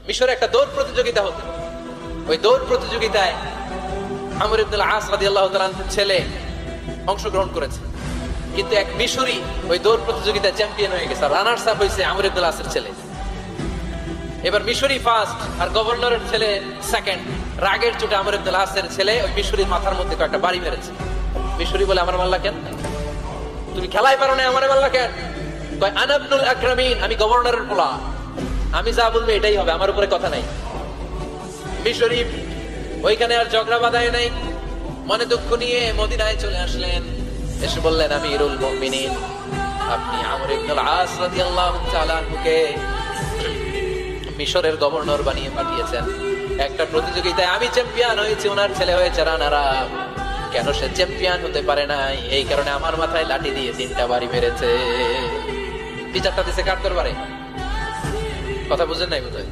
মিশরে একটা দৌড় প্রতিযোগিতা হতো। ওই দৌড় প্রতিযোগিতায় আমর ইবনে আস রাদিয়াল্লাহু তাআলা আনহুর ছেলে অংশগ্রহণ করেছে, কিন্তু এক মিশরি ওই দৌড় প্রতিযোগিতায় চ্যাম্পিয়ন হয়ে গেছে। রানার্স আপ হয়েছে আমর ইবনে আসের ছেলে। এবার মিশরি ফার্স্ট আর গভর্নরের ছেলে সেকেন্ড। রাগের চোটে আমর ইবনে আসের ছেলে ওই মিশরির মাথার মধ্যে কয়েকটা বাড়ি মেরেছে। মিশরি বলে, আমার মাল্লা কেন, তুমি খেলাই পারো না, আমার মাল্লা কেন? কয় আনা ইবনুল আকরামিন, আমি গভর্নরের পোলা, আমি যা বলবো এটাই হবে, আমার উপরে কথা নাই। মিশরি ওইখানে আর ঝগড়া বাঁধায় নাই, মনে দুঃখ নিয়ে মদিনায় চলে আসলেন। এসে বললেন, আমিরুল মুমিনিন, আপনি আমর ইবনুল আস রাদিয়াল্লাহু তাআলা আনহুকে মিশরের গভর্নর বানিয়ে পাঠিয়েছেন। একটা প্রতিযোগিতায় আমি চ্যাম্পিয়ন হয়েছি, ওনার ছেলে হয়েছে রানার আপ। কেন সে চ্যাম্পিয়ন হতে পারে নাই? এই কারণে আমার মাথায় লাঠি দিয়ে 3টা বাড়ি মেরেছে। বিচারটা দিছে কার দরবারে? কথা বুঝেন নাই বোধহয়।